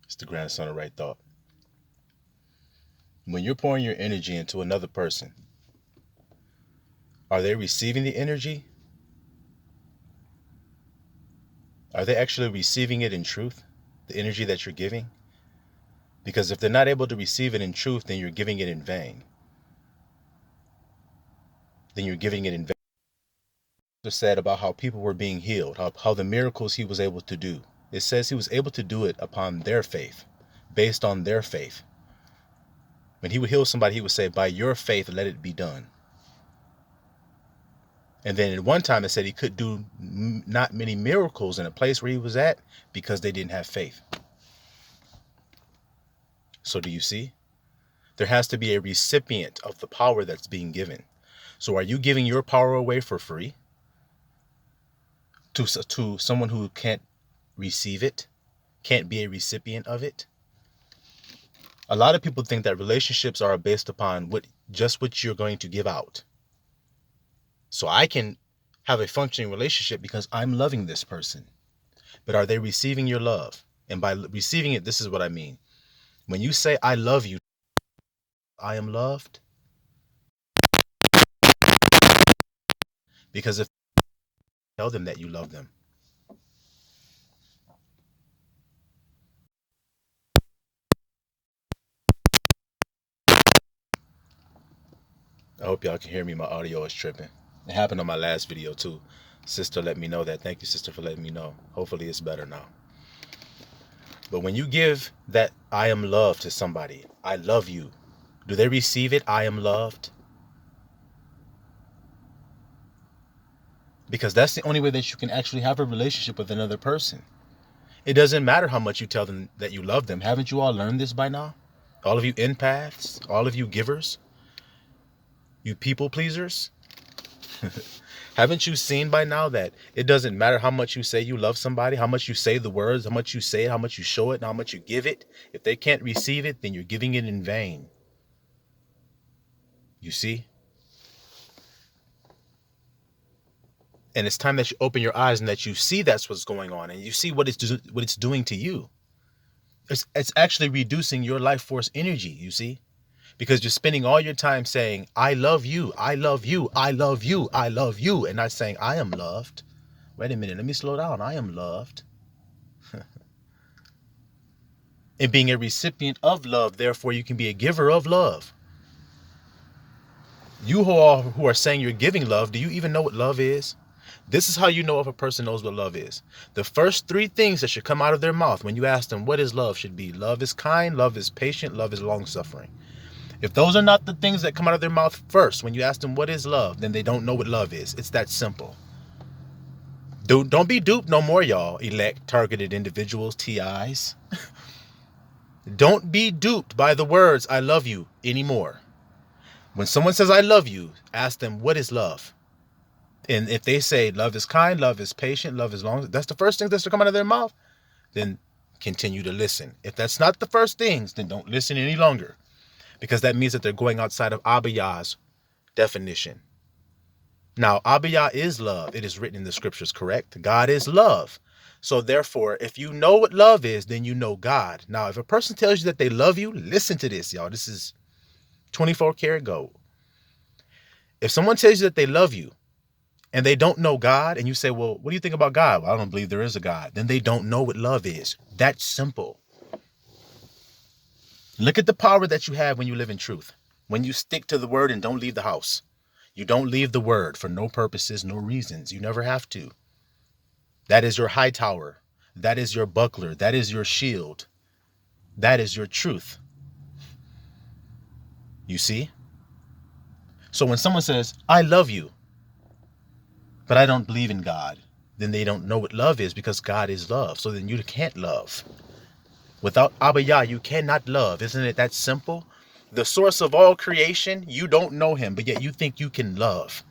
It's the grandson of right thought. When you're pouring your energy into another person, are they receiving the energy? Are they actually receiving it in truth? The energy that you're giving? Because if they're not able to receive it in truth, then you're giving it in vain. Then you're giving it in vain. It said about how people were being healed, how the miracles he was able to do. It says he was able to do it upon their faith, based on their faith. When he would heal somebody, he would say, by your faith, let it be done. And then at one time it said he could do not many miracles in a place where he was at because they didn't have faith. So do you see? There has to be a recipient of the power that's being given. So are you giving your power away for free to someone who can't receive it, can't be a recipient of it? A lot of people think that relationships are based upon what you're going to give out. So I can have a functioning relationship because I'm loving this person. But are they receiving your love? And by receiving it, this is what I mean. When you say, I love you, I am loved. Because if you tell them that you love them. I hope y'all can hear me. My audio is tripping. It happened on my last video too. Sister let me know that. Thank you, sister, for letting me know. Hopefully it's better now. But when you give that I am loved to somebody, I love you, do they receive it? I am loved? Because that's the only way that you can actually have a relationship with another person. It doesn't matter how much you tell them that you love them. Haven't you all learned this by now? All of you empaths, all of you givers, you people pleasers. Haven't you seen by now that it doesn't matter how much you say you love somebody, how much you say the words, how much you say it, how much you show it, and how much you give it? If they can't receive it, then you're giving it in vain. You see? And it's time that you open your eyes and that you see that's what's going on, and you see what it's doing to you. It's actually reducing your life force energy, you see? Because you're spending all your time saying, I love you, I love you, I love you, I love you, and not saying, I am loved. Wait a minute, let me slow down. I am loved. And being a recipient of love, therefore you can be a giver of love. You who are saying you're giving love, do you even know what love is? This is how you know if a person knows what love is. The first three things that should come out of their mouth when you ask them what is love should be: love is kind, love is patient, love is long-suffering. If those are not the things that come out of their mouth first when you ask them what is love, then they don't know what love is. It's that simple. Don't be duped no more, y'all, elect targeted individuals, TIs. Don't be duped by the words I love you anymore. When someone says I love you, ask them what is love. And if they say love is kind, love is patient, love is long, that's the first thing that's to come out of their mouth, then continue to listen. If that's not the first things, then don't listen any longer. Because that means that they're going outside of Abiyah's definition. Now, Abiyah is love. It is written in the scriptures, correct? God is love. So therefore, if you know what love is, then you know God. Now, if a person tells you that they love you, listen to this, y'all. This is 24 karat gold. If someone tells you that they love you and they don't know God, and you say, well, what do you think about God? Well, I don't believe there is a God. Then they don't know what love is. That's simple. Look at the power that you have when you live in truth. When you stick to the word and don't leave the house. You don't leave the word for no purposes, no reasons. You never have to. That is your high tower. That is your buckler. That is your shield. That is your truth. You see? So when someone says, I love you, but I don't believe in God, then they don't know what love is, because God is love. So then you can't love. Without Abiyah, you cannot love. Isn't it that simple? The source of all creation, you don't know him, but yet you think you can love.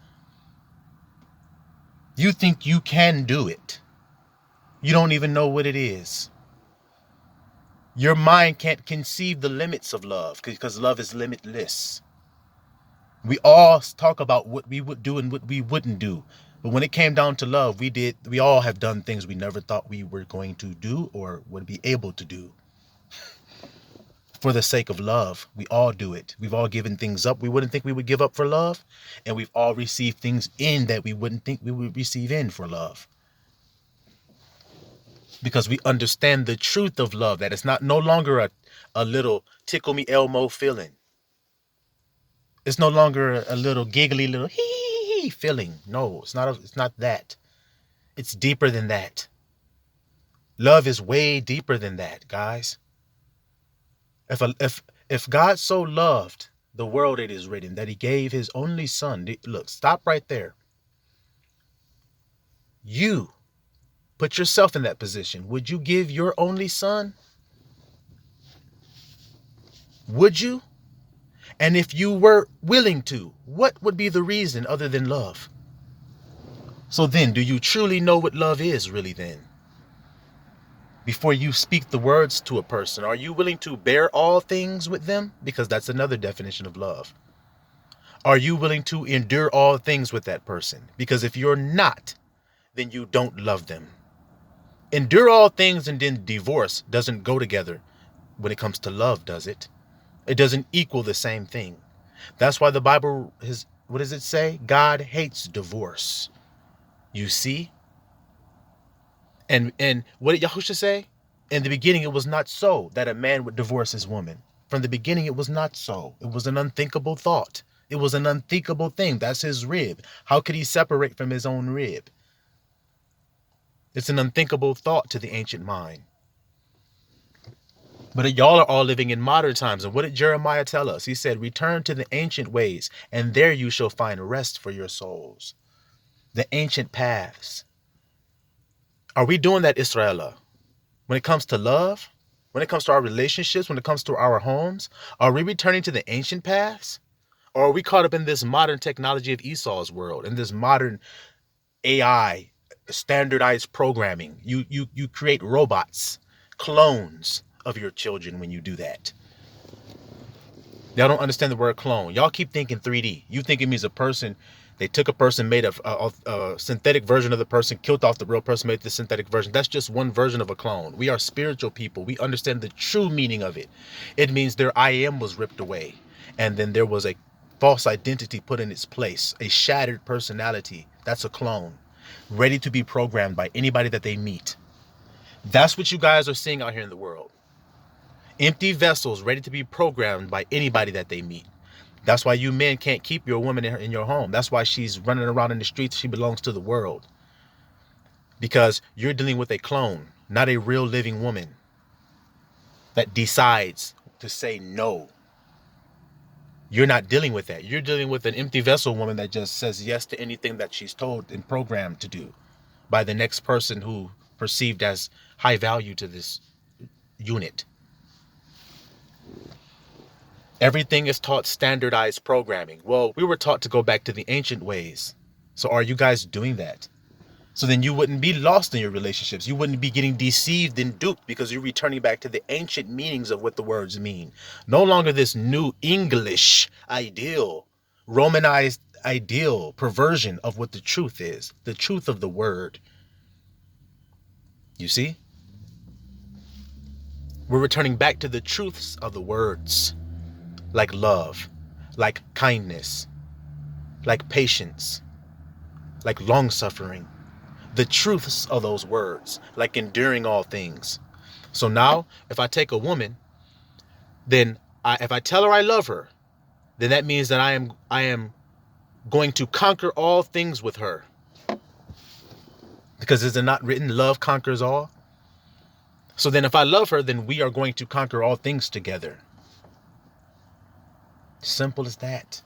You think you can do it. You don't even know what it is. Your mind can't conceive the limits of love, because love is limitless. We all talk about what we would do and what we wouldn't do. But when it came down to love, we all have done things we never thought we were going to do or would be able to do. For the sake of love. We all do it. We've all given things up we wouldn't think we would give up for love. And we've all received things in that we wouldn't think we would receive in for love. Because we understand the truth of love, that it's not no longer a little tickle me Elmo feeling. It's no longer a little giggly little hee feeling. No, it's not that. It's deeper than that. Love is way deeper than that, guys. If God so loved the world, it is written, that he gave his only son. Look, stop right there. You put yourself in that position. Would you give your only son? Would you? And if you were willing to, what would be the reason other than love? So then, do you truly know what love is really then? Before you speak the words to a person, are you willing to bear all things with them? Because that's another definition of love. Are you willing to endure all things with that person? Because if you're not, then you don't love them. Endure all things and then divorce doesn't go together when it comes to love, does it? It doesn't equal the same thing. That's why the Bible is, what does it say? God hates divorce. You see? And what did Yahusha say? In the beginning, it was not so that a man would divorce his woman. From the beginning, it was not so. It was an unthinkable thought. It was an unthinkable thing. That's his rib. How could he separate from his own rib? It's an unthinkable thought to the ancient mind. But y'all are all living in modern times. And what did Jeremiah tell us? He said, return to the ancient ways, and there you shall find rest for your souls. The ancient paths. Are we doing that, Israel? When it comes to love, when it comes to our relationships, when it comes to our homes, are we returning to the ancient paths? Or are we caught up in this modern technology of Esau's world, in this modern AI, standardized programming? You create robots, clones of your children when you do that. Y'all don't understand the word clone. Y'all keep thinking 3D. You think it means a person. They took a person, made a synthetic version of the person, killed off the real person, made the synthetic version. That's just one version of a clone. We are spiritual people. We understand the true meaning of it. It means their I am was ripped away. And then there was a false identity put in its place. A shattered personality. That's a clone. Ready to be programmed by anybody that they meet. That's what you guys are seeing out here in the world. Empty vessels ready to be programmed by anybody that they meet. That's why you men can't keep your woman in your home. That's why she's running around in the streets. She belongs to the world. Because you're dealing with a clone, not a real living woman that decides to say no. You're not dealing with that. You're dealing with an empty vessel woman that just says yes to anything that she's told and programmed to do by the next person who perceived as high value to this unit. Everything is taught standardized programming. Well, we were taught to go back to the ancient ways. So are you guys doing that? So then you wouldn't be lost in your relationships. You wouldn't be getting deceived and duped because you're returning back to the ancient meanings of what the words mean. No longer this new English ideal, Romanized ideal perversion of what the truth is. The truth of the word. You see? We're returning back to the truths of the words. Like love, like kindness, like patience, like long-suffering. The truths of those words, like enduring all things. So now, if I take a woman, then if I tell her I love her, then that means that I am going to conquer all things with her. Because is it not written, love conquers all? So then if I love her, then we are going to conquer all things together. Simple as that.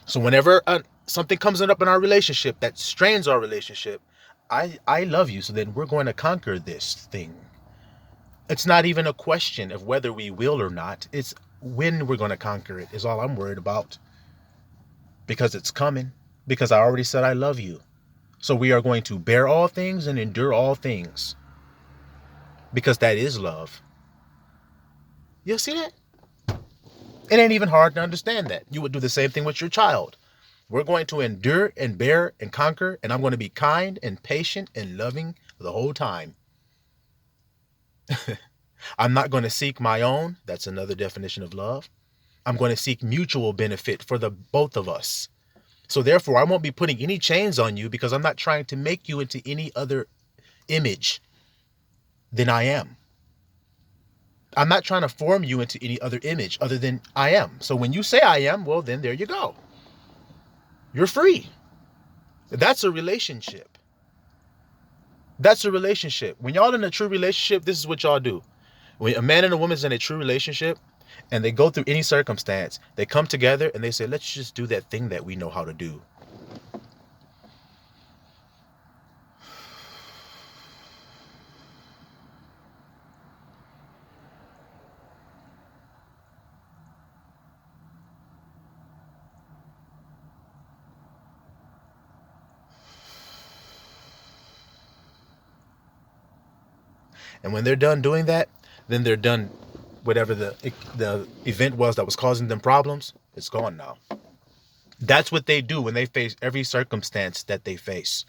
So whenever something comes up in our relationship that strains our relationship, I love you, so then we're going to conquer this thing. It's not even a question of whether we will or not. It's when we're going to conquer it is all I'm worried about. Because it's coming. Because I already said I love you. So we are going to bear all things and endure all things. Because that is love. You see that? It ain't even hard to understand that. You would do the same thing with your child. We're going to endure and bear and conquer, and I'm going to be kind and patient and loving the whole time. I'm not going to seek my own. That's another definition of love. I'm going to seek mutual benefit for the both of us. So therefore, I won't be putting any chains on you because I'm not trying to make you into any other image than I am. I'm not trying to form you into any other image other than I am. So when you say I am, well, then there you go. You're free. That's a relationship. That's a relationship. When y'all in a true relationship, this is what y'all do. When a man and a woman's in a true relationship and they go through any circumstance, they come together and they say, let's just do that thing that we know how to do. And when they're done doing that, then they're done. Whatever the event was that was causing them problems, it's gone now. That's what they do when they face every circumstance that they face.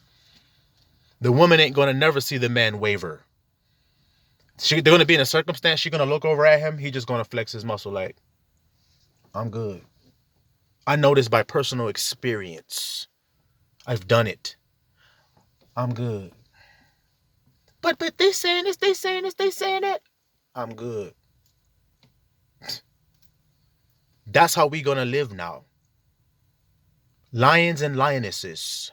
The woman ain't going to never see the man waver. They're going to be in a circumstance, she's going to look over at him, he just going to flex his muscle like, I'm good. I know this by personal experience. I've done it. I'm good. But they saying this, they saying this, they saying that. I'm good. That's how we gonna live now. Lions and lionesses.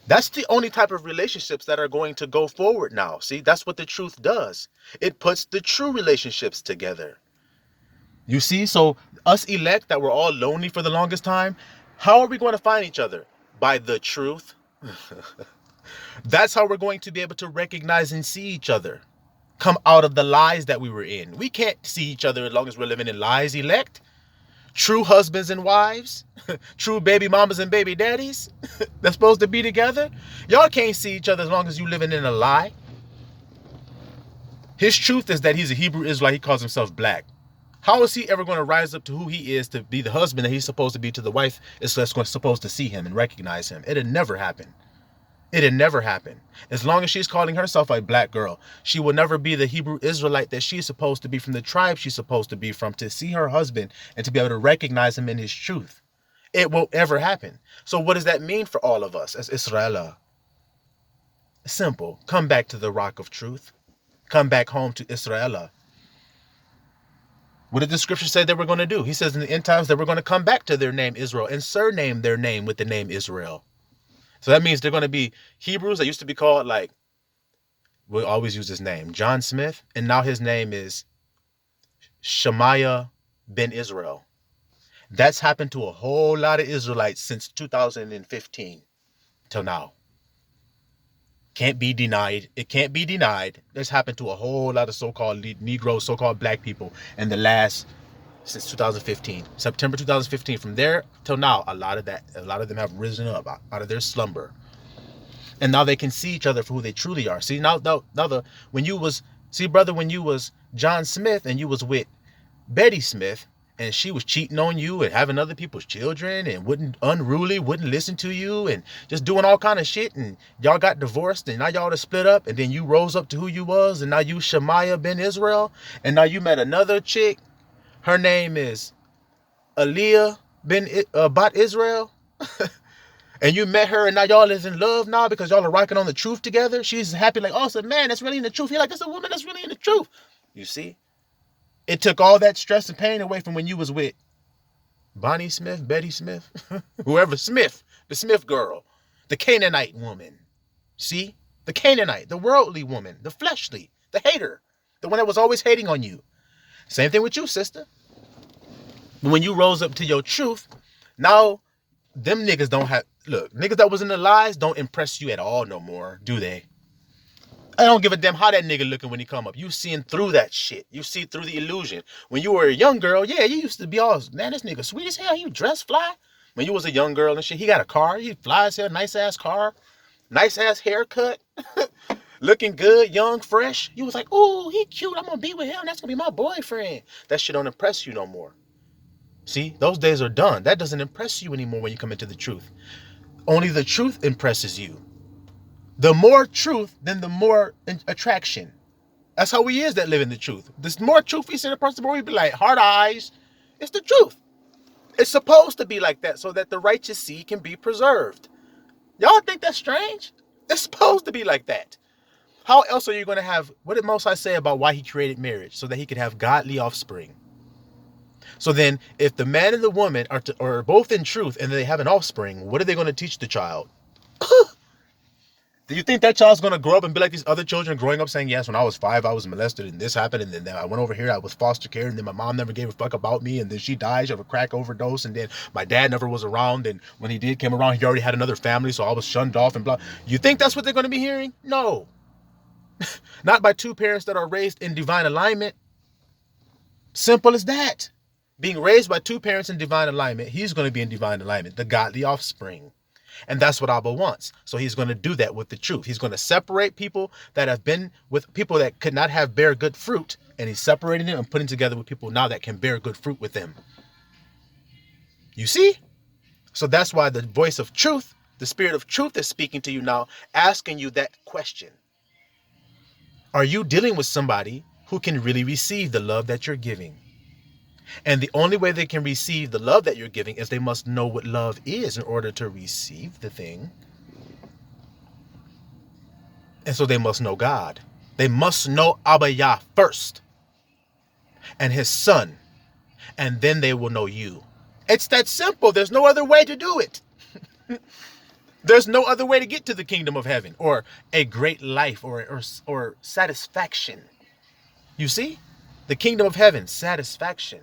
That's the only type of relationships that are going to go forward now. See, that's what the truth does. It puts the true relationships together. You see, so us elect that were all lonely for the longest time, how are we going to find each other? By the truth. That's how we're going to be able to recognize and see each other. Come out of the lies that we were in. We can't see each other as long as we're living in lies, elect. True husbands and wives. True baby mamas and baby daddies. They're supposed to be together. Y'all can't see each other as long as you living in a lie. His truth is that he's a Hebrew Israelite. He calls himself black. How is he ever going to rise up to who he is to be the husband that he's supposed to be to the wife is supposed to see him and recognize him? It'd never happen. It'd never happen. As long as she's calling herself a black girl, she will never be the Hebrew Israelite that she's supposed to be from the tribe she's supposed to be from, to see her husband and to be able to recognize him in his truth. It won't ever happen. So what does that mean for all of us as Israel? Simple. Come back to the rock of truth. Come back home to Israel. What did the scripture say that we're going to do? He says in the end times that we're going to come back to their name Israel and surname their name with the name Israel. So that means they're going to be Hebrews that used to be called, like, we'll always use his name, John Smith. And now his name is Shemaiah ben Israel. That's happened to a whole lot of Israelites since 2015 till now. Can't be denied. It can't be denied. This happened to a whole lot of so-called Negroes, so-called black people in the last, since 2015, September 2015. From there till now, a lot of them have risen up out of their slumber, and now they can see each other for who they truly are. See, when you was John Smith and you was with Betty Smith, and she was cheating on you and having other people's children and wouldn't listen to you and just doing all kind of shit, and y'all got divorced and now y'all to split up, and then you rose up to who you was, and now you Shemaiah ben Israel, and now you met another chick. Her name is Aliyah ben Bat Israel. And you met her and now y'all is in love now because y'all are rocking on the truth together. She's happy like, oh, it's a man that's really in the truth. You're like, it's a woman that's really in the truth. You see? It took all that stress and pain away from when you was with Bonnie Smith, Betty Smith, whoever Smith, the Smith girl, the Canaanite woman. See? The Canaanite, the worldly woman, the fleshly, the hater, the one that was always hating on you. Same thing with you, sister. When you rose up to your truth, now them niggas don't have, look, niggas that was in the lies don't impress you at all no more, do they? I don't give a damn how that nigga looking when he come up. You seeing through that shit. You see through the illusion. When you were a young girl, yeah, you used to be all, man, this nigga sweet as hell. You dress fly. When you was a young girl and shit, he got a car. He fly as hell, nice ass car, nice ass haircut, looking good, young, fresh. You was like, oh, he cute. I'm gonna be with him. That's gonna be my boyfriend. That shit don't impress you no more. See, those days are done. That doesn't impress you anymore when you come into the truth. Only the truth impresses you. The more truth, then the more attraction. That's how we is that live in the truth. There's more truth we see in a person, more we be like, hard eyes. It's the truth. It's supposed to be like that so that the righteous seed can be preserved. Y'all think that's strange? It's supposed to be like that. How else are you going to have, what did Most High say about why he created marriage? So that he could have godly offspring. So then if the man and the woman are both in truth and they have an offspring, what are they going to teach the child? Do you think that child's going to grow up and be like these other children growing up saying, yes, when I was 5, I was molested and this happened. And then I went over here, I was foster care. And then my mom never gave a fuck about me. And then she died of a crack overdose. And then my dad never was around. And when he did came around, he already had another family. So I was shunned off and blah. You think that's what they're going to be hearing? No. Not by two parents that are raised in divine alignment. Simple as that. Being raised by two parents in divine alignment, he's going to be in divine alignment, the godly offspring. And that's what Abba wants. So he's going to do that with the truth. He's going to separate people that have been with people that could not have bear good fruit. And he's separating them and putting together with people now that can bear good fruit with them. You see? So that's why the voice of truth, the spirit of truth is speaking to you now, asking you that question. Are you dealing with somebody who can really receive the love that you're giving? And the only way they can receive the love that you're giving is they must know what love is in order to receive the thing. And so they must know God. They must know Abba Yah first and his son. And then they will know you. It's that simple. There's no other way to do it. There's no other way to get to the kingdom of heaven or a great life or satisfaction. You see? The kingdom of heaven, satisfaction.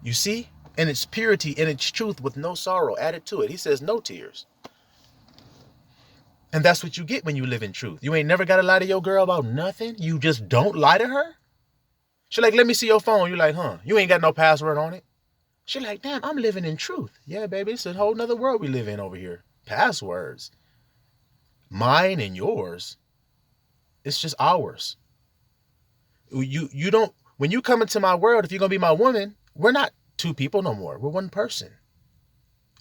You see? And its purity and its truth with no sorrow added to it. He says no tears. And that's what you get when you live in truth. You ain't never got to lie to your girl about nothing. You just don't lie to her. She like, let me see your phone. You like, huh? You ain't got no password on it. She like, damn, I'm living in truth. Yeah, baby, it's a whole nother world we live in over here. Passwords. Mine and yours. It's just ours. You don't, when you come into my world, if you're going to be my woman, we're not two people no more. We're one person.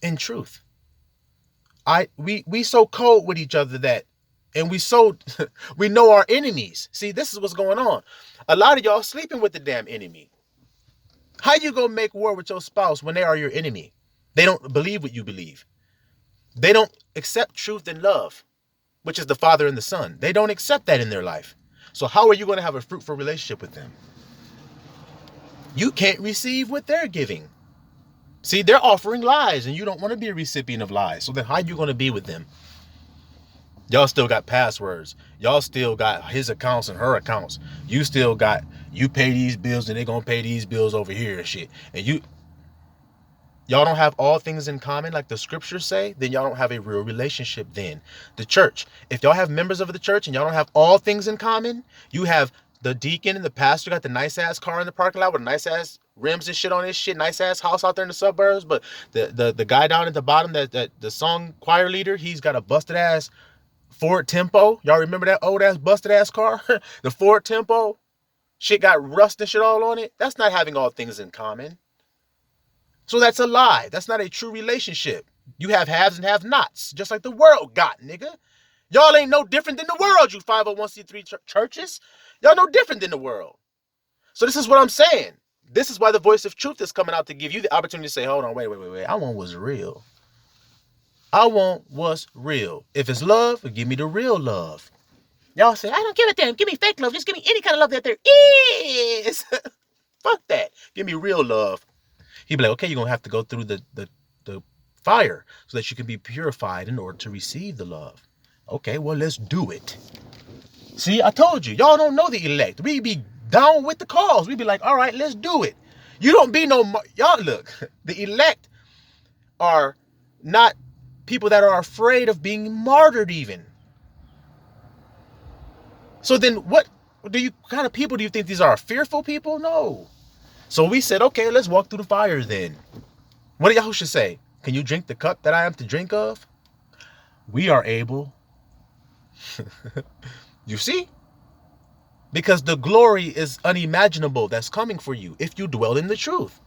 In truth. We so cold with each other that, and we know our enemies. See, this is what's going on. A lot of y'all sleeping with the damn enemy. How you gonna make war with your spouse when they are your enemy? They don't believe what you believe. They don't accept truth and love, which is the Father and the Son. They don't accept that in their life. So how are you going to have a fruitful relationship with them? You can't receive what they're giving. See, they're offering lies and you don't want to be a recipient of lies. So then how are you going to be with them? Y'all still got passwords. Y'all still got his accounts and her accounts. You still got, you pay these bills and they're going to pay these bills over here and shit. And y'all don't have all things in common like the scriptures say, then y'all don't have a real relationship then. The church, if y'all have members of the church and y'all don't have all things in common, you have the deacon and the pastor got the nice ass car in the parking lot with nice ass rims and shit on his shit, nice ass house out there in the suburbs. But the guy down at the bottom, that the song choir leader, he's got a busted ass Ford Tempo. Y'all remember that old ass busted ass car? The Ford Tempo. Shit got rust and shit all on it. That's not having all things in common. So that's a lie. That's not a true relationship. You have haves and have nots, just like the world got, nigga. Y'all ain't no different than the world, you 501c3 churches. Y'all no different than the world. So this is what I'm saying. This is why the voice of truth is coming out to give you the opportunity to say, hold on, wait. I want what's real. I want what's real. If it's love, give me the real love. Y'all say, I don't give a damn. Give me fake love. Just give me any kind of love that there is. Fuck that. Give me real love. He'd be like, okay, you're going to have to go through the fire so that you can be purified in order to receive the love. Okay, well, let's do it. See, I told you, y'all don't know the elect. We be down with the cause. We be like, all right, let's do it. You don't be no, y'all look, the elect are not people that are afraid of being martyred even. So then what kind of people do you think these are? Fearful people? No. So we said, okay, let's walk through the fire then. What do Yahushua say? Can you drink the cup that I am to drink of? We are able. You see? Because the glory is unimaginable that's coming for you if you dwell in the truth.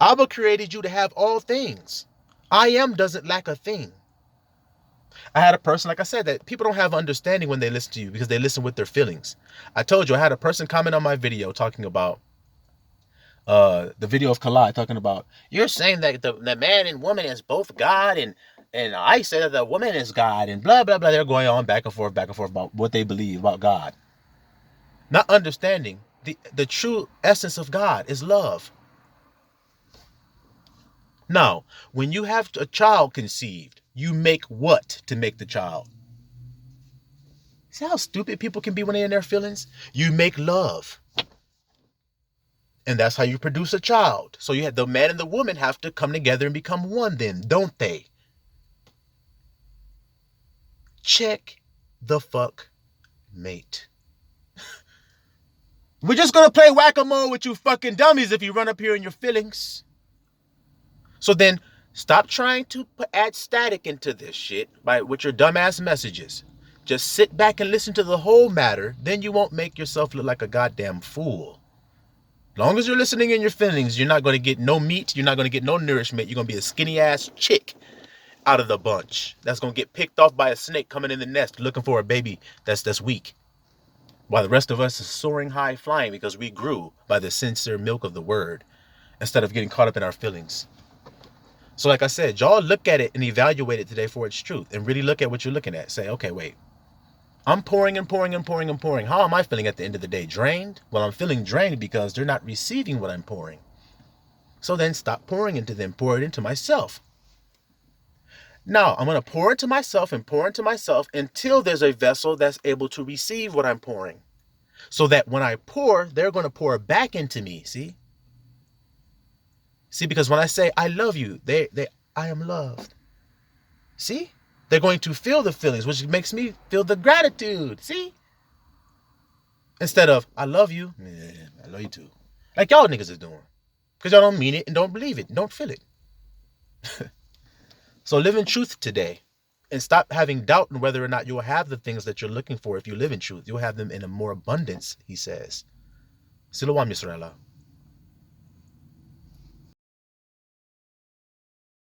Abba created you to have all things. I am doesn't lack a thing. I had a person, like I said, that people don't have understanding when they listen to you because they listen with their feelings. I told you I had a person comment on my video talking about the video of Kalai talking about, you're saying that the man and woman is both God, and I say that the woman is God, and blah blah blah. They're going on back and forth about what they believe about God, not understanding the true essence of God is love. Now, when you have a child conceived, you make what to make the child? See how stupid people can be when they're in their feelings? You make love. And that's how you produce a child. So you have the man and the woman have to come together and become one then, don't they? Check the fuck mate. We're just gonna play whack-a-mole with you fucking dummies if you run up here in your feelings. So then stop trying to add static into this shit with your dumbass messages. Just sit back and listen to the whole matter. Then you won't make yourself look like a goddamn fool. Long as you're listening in your feelings, you're not going to get no meat. You're not going to get no nourishment. You're going to be a skinny ass chick out of the bunch that's going to get picked off by a snake coming in the nest looking for a baby that's weak. While the rest of us is soaring high flying because we grew by the sincere milk of the word instead of getting caught up in our feelings. So like I said, y'all look at it and evaluate it today for its truth and really look at what you're looking at. Say, okay, wait. I'm pouring and pouring and pouring and pouring. How am I feeling at the end of the day? Drained? Well, I'm feeling drained because they're not receiving what I'm pouring. So then stop pouring into them. Pour it into myself. Now, I'm going to pour into myself and pour into myself until there's a vessel that's able to receive what I'm pouring. So that when I pour, they're going to pour back into me. See? See, because when I say, I love you, I am loved. See? They're going to feel the feelings, which makes me feel the gratitude. See? Instead of, I love you. Yeah, I love you too. Like y'all niggas is doing. Because y'all don't mean it and don't believe it. And don't feel it. So live in truth today. And stop having doubt in whether or not you'll have the things that you're looking for if you live in truth. You'll have them in a more abundance, he says. Silawam Yisrael.